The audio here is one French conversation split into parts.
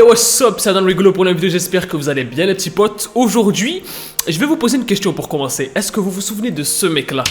what's up, c'est Adam Rigolo pour la vidéo, j'espère que vous allez bien les petits potes. Aujourd'hui, je vais vous poser une question pour commencer. Est-ce que vous vous souvenez de ce mec-là?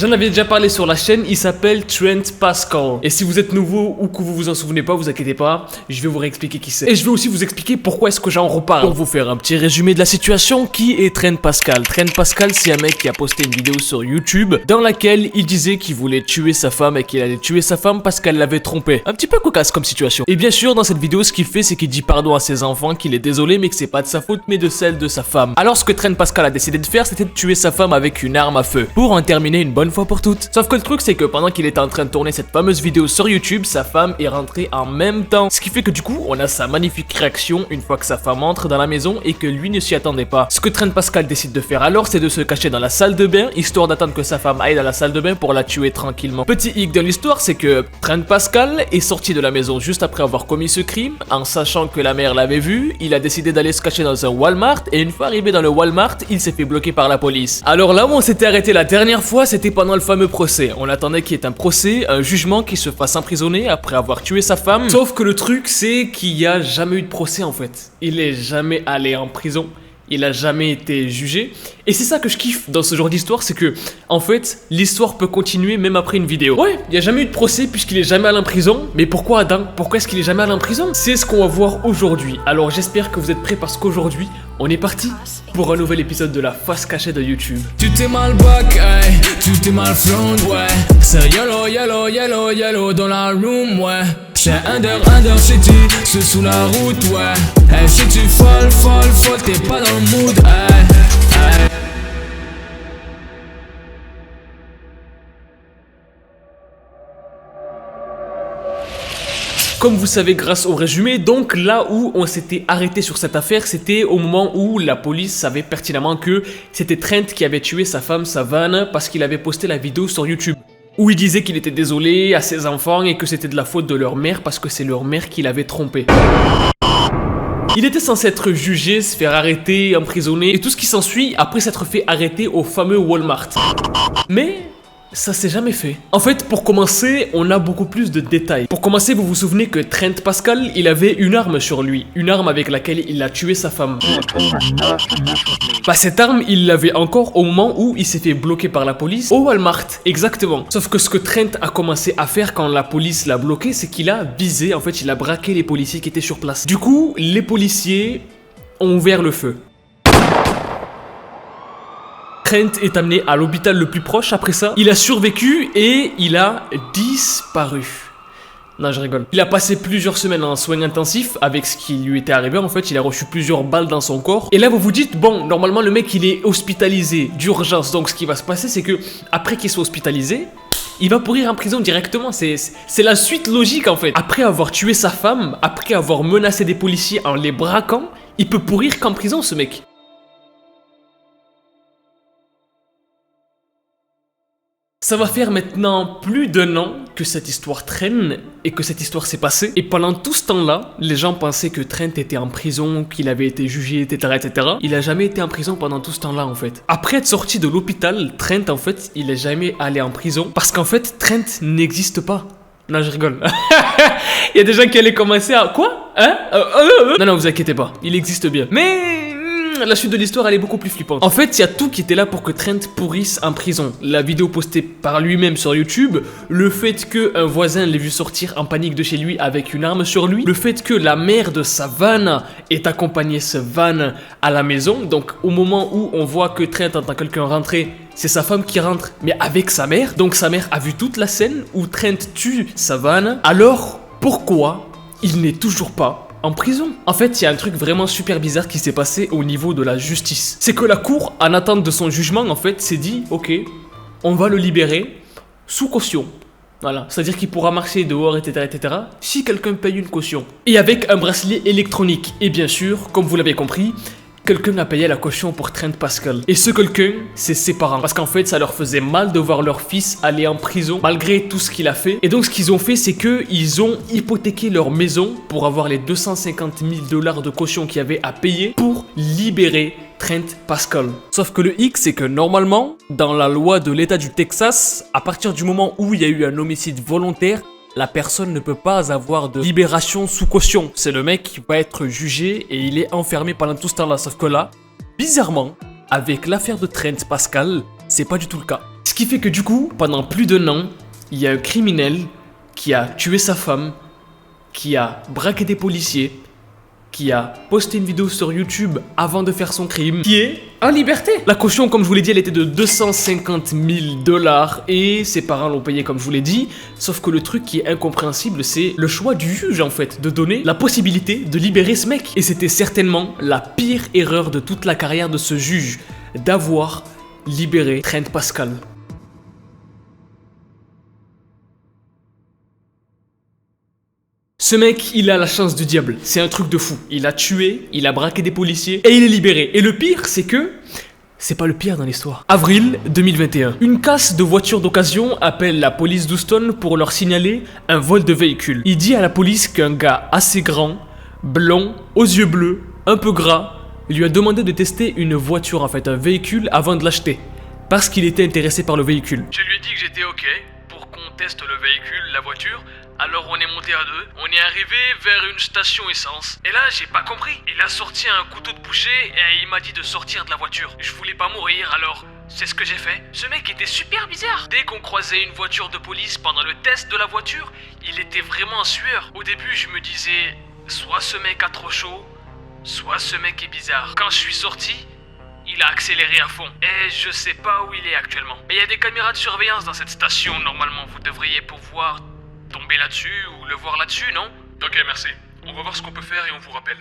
J'en avais déjà parlé sur la chaîne, il s'appelle Trent Pascal. Et si vous êtes nouveau ou que vous vous en souvenez pas, vous inquiétez pas, je vais vous réexpliquer qui c'est. Et je vais aussi vous expliquer pourquoi est-ce que j'en reparle. Pour vous faire un petit résumé de la situation, qui est Trent Pascal? Trent Pascal, c'est un mec qui a posté une vidéo sur YouTube dans laquelle il disait qu'il voulait tuer sa femme et qu'il allait tuer sa femme parce qu'elle l'avait trompé. Un petit peu cocasse comme situation. Et bien sûr, dans cette vidéo, ce qu'il fait, c'est qu'il dit pardon à ses enfants, qu'il est désolé, mais que c'est pas de sa faute, mais de celle de sa femme. Alors ce que Trent Pascal a décidé de faire, c'était de tuer sa femme avec une arme à feu, pour en terminer une bonne fois pour toutes. Sauf que le truc c'est que pendant qu'il était en train de tourner cette fameuse vidéo sur YouTube, sa femme est rentrée en même temps. Ce qui fait que du coup, on a sa magnifique réaction une fois que sa femme entre dans la maison et que lui ne s'y attendait pas. Ce que Trent Pascal décide de faire alors, c'est de se cacher dans la salle de bain, histoire d'attendre que sa femme aille dans la salle de bain pour la tuer tranquillement. Petit hic de l'histoire, c'est que Trent Pascal est sorti de la maison juste après avoir commis ce crime, en sachant que la mère l'avait vu, il a décidé d'aller se cacher dans un Walmart, et une fois arrivé dans le Walmart, il s'est fait bloquer par la police. Alors là où on s'était arrêté la dernière fois, c'était pendant le fameux procès. On attendait qu'il y ait un procès, un jugement, qui se fasse emprisonner après avoir tué sa femme. Sauf que le truc, c'est qu'il n'y a jamais eu de procès en fait. Il est jamais allé en prison. Il a jamais été jugé. Et c'est ça que je kiffe dans ce genre d'histoire, c'est que, en fait, l'histoire peut continuer même après une vidéo. Ouais, il n'y a jamais eu de procès puisqu'il est jamais allé en prison. Mais pourquoi Adam? Pourquoi est-ce qu'il est jamais allé en prison? C'est ce qu'on va voir aujourd'hui. Alors j'espère que vous êtes prêts parce qu'aujourd'hui, on est parti pour un nouvel épisode de la face cachée de YouTube. Tu t'es mal back, hey, tu t'es mal front, ouais. C'est yellow, yellow, yellow, yellow dans la room, ouais. C'est under city, c'est sous la route, ouais. Hey, si tu fall, t'es pas dans le mood, hey, hey. Comme vous savez grâce au résumé, donc là où on s'était arrêté sur cette affaire, c'était au moment où la police savait pertinemment que c'était Trent qui avait tué sa femme Savannah parce qu'il avait posté la vidéo sur YouTube, où il disait qu'il était désolé à ses enfants et que c'était de la faute de leur mère parce que c'est leur mère qui l'avait trompé. Il était censé être jugé, se faire arrêter, emprisonné et tout ce qui s'ensuit après s'être fait arrêter au fameux Walmart. Mais ça s'est jamais fait. En fait, pour commencer, on a beaucoup plus de détails. Pour commencer, vous vous souvenez que Trent Pascal, il avait une arme sur lui. Une arme avec laquelle il a tué sa femme. Bah, cette arme, il l'avait encore au moment où il s'est fait bloquer par la police au Walmart. Exactement. Sauf que ce que Trent a commencé à faire quand la police l'a bloqué, c'est qu'il a visé, en fait, il a braqué les policiers qui étaient sur place. Du coup, les policiers ont ouvert le feu. Trent est amené à l'hôpital le plus proche après ça. Il a survécu et il a disparu. Non, je rigole. Il a passé plusieurs semaines en soins intensifs avec ce qui lui était arrivé. En fait, il a reçu plusieurs balles dans son corps. Et là, vous vous dites, bon, normalement, le mec, il est hospitalisé d'urgence. Donc, ce qui va se passer, c'est que après qu'il soit hospitalisé, il va pourrir en prison directement. C'est la suite logique, en fait. Après avoir tué sa femme, après avoir menacé des policiers en les braquant, il peut pourrir qu'en prison, ce mec. Ça va faire maintenant plus d'un an que cette histoire traîne et que cette histoire s'est passée. Et pendant tout ce temps-là, les gens pensaient que Trent était en prison, qu'il avait été jugé, etc., etc. Il a jamais été en prison pendant tout ce temps-là, en fait. Après être sorti de l'hôpital, Trent, en fait, il est jamais allé en prison parce qu'en fait, Trent n'existe pas. Non, je rigole. Il y a des gens qui allaient commencer à... Quoi? Hein? Non, vous inquiétez pas. Il existe bien. Mais... la suite de l'histoire elle est beaucoup plus flippante. En fait, il y a tout qui était là pour que Trent pourrisse en prison. La vidéo postée par lui-même sur YouTube, le fait qu'un voisin l'ait vu sortir en panique de chez lui avec une arme sur lui, le fait que la mère de Savannah ait accompagné Savannah à la maison. Donc au moment où on voit que Trent entend quelqu'un rentrer, c'est sa femme qui rentre, mais avec sa mère. Donc sa mère a vu toute la scène où Trent tue Savannah. Alors pourquoi il n'est toujours pas en prison? En fait, il y a un truc vraiment super bizarre qui s'est passé au niveau de la justice. C'est que la cour, en attente de son jugement, en fait, s'est dit, ok, on va le libérer sous caution. Voilà, c'est-à-dire qu'il pourra marcher dehors, etc., etc., si quelqu'un paye une caution. Et avec un bracelet électronique. Et bien sûr, comme vous l'avez compris, quelqu'un a payé la caution pour Trent Pascal. Et ce quelqu'un, c'est ses parents. Parce qu'en fait, ça leur faisait mal de voir leur fils aller en prison, malgré tout ce qu'il a fait. Et donc, ce qu'ils ont fait, c'est qu'ils ont hypothéqué leur maison pour avoir les 250 000 $ de caution qu'il y avait à payer pour libérer Trent Pascal. Sauf que le hic, c'est que normalement, dans la loi de l'état du Texas, à partir du moment où il y a eu un homicide volontaire, la personne ne peut pas avoir de libération sous caution. C'est le mec qui va être jugé et il est enfermé pendant tout ce temps-là. Sauf que là, bizarrement, avec l'affaire de Trent Pascal, c'est pas du tout le cas. Ce qui fait que du coup, pendant plus d'1 an, il y a un criminel qui a tué sa femme, qui a braqué des policiers, qui a posté une vidéo sur YouTube avant de faire son crime, qui est en liberté. La caution, comme je vous l'ai dit, elle était de 250 000 $ et ses parents l'ont payé comme je vous l'ai dit. Sauf que le truc qui est incompréhensible, c'est le choix du juge en fait, de donner la possibilité de libérer ce mec. Et c'était certainement la pire erreur de toute la carrière de ce juge, d'avoir libéré Trent Pascal. Ce mec, il a la chance du diable, c'est un truc de fou. Il a tué, il a braqué des policiers et il est libéré. Et le pire, c'est que c'est pas le pire dans l'histoire. Avril 2021. Une casse de voiture d'occasion appelle la police d'Houston pour leur signaler un vol de véhicule. Il dit à la police qu'un gars assez grand, blond, aux yeux bleus, un peu gras, lui a demandé de tester une voiture, en fait, un véhicule avant de l'acheter. Parce qu'il était intéressé par le véhicule. Je lui ai dit que j'étais ok pour qu'on teste le véhicule, la voiture. Alors on est monté à deux, on est arrivé vers une station essence. Et là j'ai pas compris, il a sorti un couteau de boucher et il m'a dit de sortir de la voiture. Je voulais pas mourir alors c'est ce que j'ai fait. Ce mec était super bizarre. Dès qu'on croisait une voiture de police pendant le test de la voiture, il était vraiment en sueur. Au début je me disais, soit ce mec a trop chaud, soit ce mec est bizarre. Quand je suis sorti, il a accéléré à fond. Et je sais pas où il est actuellement. Mais il y a des caméras de surveillance dans cette station normalement, vous devriez pouvoir tomber là-dessus ou le voir là-dessus, non? Ok, merci. On va voir ce qu'on peut faire et on vous rappelle.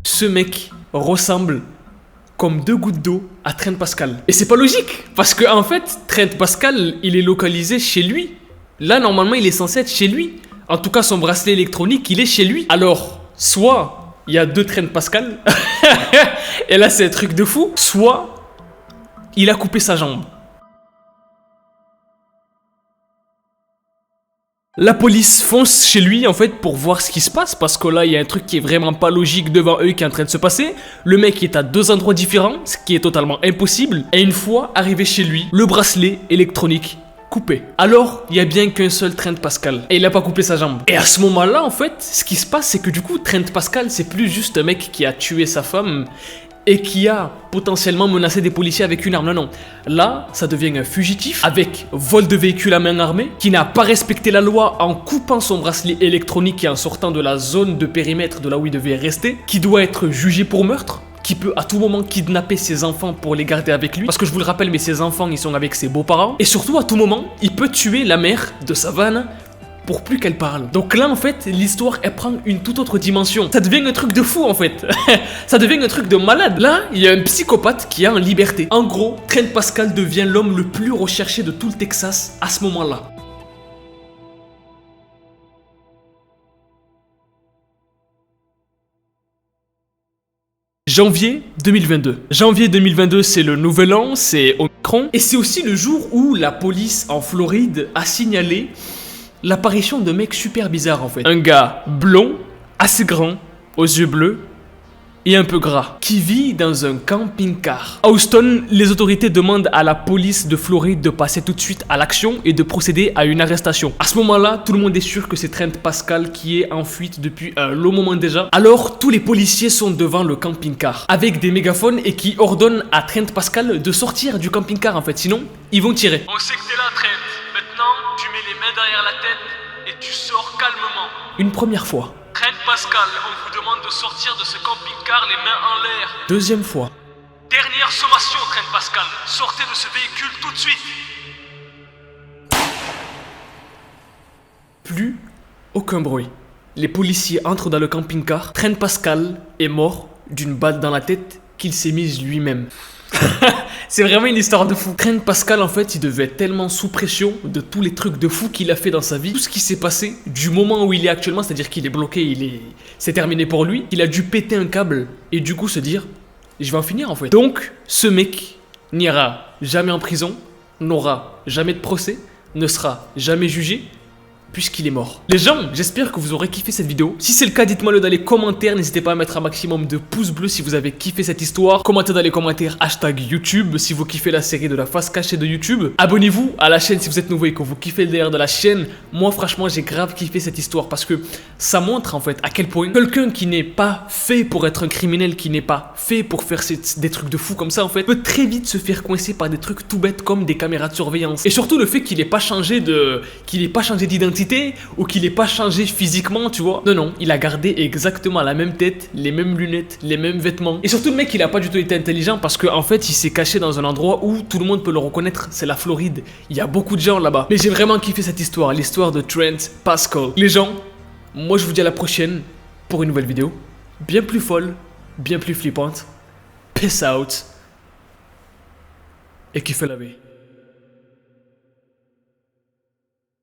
Ce mec ressemble comme 2 gouttes d'eau à Trent Pascal. Et c'est pas logique, parce que en fait, Trent Pascal, il est localisé chez lui. Là, normalement, il est censé être chez lui. En tout cas, son bracelet électronique, il est chez lui. Alors, soit il y a 2 Trent Pascal, et là, c'est un truc de fou, soit il a coupé sa jambe. La police fonce chez lui en fait pour voir ce qui se passe parce que là il y a un truc qui est vraiment pas logique devant eux qui est en train de se passer. Le mec est à 2 endroits différents, ce qui est totalement impossible. Et une fois arrivé chez lui, le bracelet électronique coupé. Alors il y a bien qu'un seul Trent Pascal et il a pas coupé sa jambe. Et à ce moment-là en fait, ce qui se passe c'est que du coup Trent Pascal c'est plus juste un mec qui a tué sa femme et qui a potentiellement menacé des policiers avec une arme. Non, non. Là, ça devient un fugitif avec vol de véhicule à main armée, qui n'a pas respecté la loi en coupant son bracelet électronique et en sortant de la zone de périmètre de là où il devait rester, qui doit être jugé pour meurtre, qui peut à tout moment kidnapper ses enfants pour les garder avec lui, parce que je vous le rappelle, mais ses enfants, ils sont avec ses beaux-parents, et surtout, à tout moment, il peut tuer la mère de Savannah pour plus qu'elle parle. Donc là en fait l'histoire elle prend une toute autre dimension. Ça devient un truc de fou en fait. Ça devient un truc de malade. Là il y a un psychopathe qui est en liberté. En gros Trent Pascal devient l'homme le plus recherché de tout le Texas à ce moment là. Janvier 2022. Janvier 2022, c'est le nouvel an, c'est Omicron. Et c'est aussi le jour où la police en Floride a signalé l'apparition de mecs super bizarres en fait. Un gars blond, assez grand, aux yeux bleus et un peu gras, qui vit dans un camping-car. À Houston, les autorités demandent à la police de Floride de passer tout de suite à l'action et de procéder à une arrestation. À ce moment-là, tout le monde est sûr que c'est Trent Pascal qui est en fuite depuis un long moment déjà. Alors, tous les policiers sont devant le camping-car avec des mégaphones et qui ordonnent à Trent Pascal de sortir du camping-car en fait, sinon ils vont tirer. On sait que t'es là, Trent. Maintenant, tu mets les mains derrière la tête et tu sors calmement. Une première fois. Trent Pascal, on vous demande de sortir de ce camping-car les mains en l'air. Deuxième fois. Dernière sommation, Trent Pascal. Sortez de ce véhicule tout de suite. Plus aucun bruit. Les policiers entrent dans le camping-car. Trent Pascal est mort d'une balle dans la tête qu'il s'est mise lui-même. C'est vraiment une histoire de fou. Trent Pascal en fait il devait être tellement sous pression de tous les trucs de fou qu'il a fait dans sa vie. Tout ce qui s'est passé du moment où il est actuellement, c'est à dire qu'il est bloqué, c'est terminé pour lui. Il a dû péter un câble et du coup se dire je vais en finir en fait. Donc ce mec n'ira jamais en prison, n'aura jamais de procès, ne sera jamais jugé, puisqu'il est mort. Les gens, j'espère que vous aurez kiffé cette vidéo. Si c'est le cas, dites-moi le dans les commentaires. N'hésitez pas à mettre un maximum de pouces bleus si vous avez kiffé cette histoire. Commentez dans les commentaires #YouTube si vous kiffez la série de la face cachée de YouTube. Abonnez-vous à la chaîne si vous êtes nouveau et que vous kiffez le délire de la chaîne. Moi, franchement, j'ai grave kiffé cette histoire parce que ça montre en fait à quel point quelqu'un qui n'est pas fait pour être un criminel, qui n'est pas fait pour faire des trucs de fou comme ça en fait, peut très vite se faire coincer par des trucs tout bêtes comme des caméras de surveillance. Et surtout le fait qu'il n'ait pas changé d'identité ou qu'il ait pas changé physiquement, tu vois. Non, il a gardé exactement la même tête, les mêmes lunettes, les mêmes vêtements. Et surtout le mec, il a pas du tout été intelligent parce que en fait, il s'est caché dans un endroit où tout le monde peut le reconnaître, c'est la Floride. Il y a beaucoup de gens là-bas. Mais j'ai vraiment kiffé cette histoire, l'histoire de Trent Pascal. Les gens, moi je vous dis à la prochaine pour une nouvelle vidéo, bien plus folle, bien plus flippante. Peace out. Et kiffez la vie.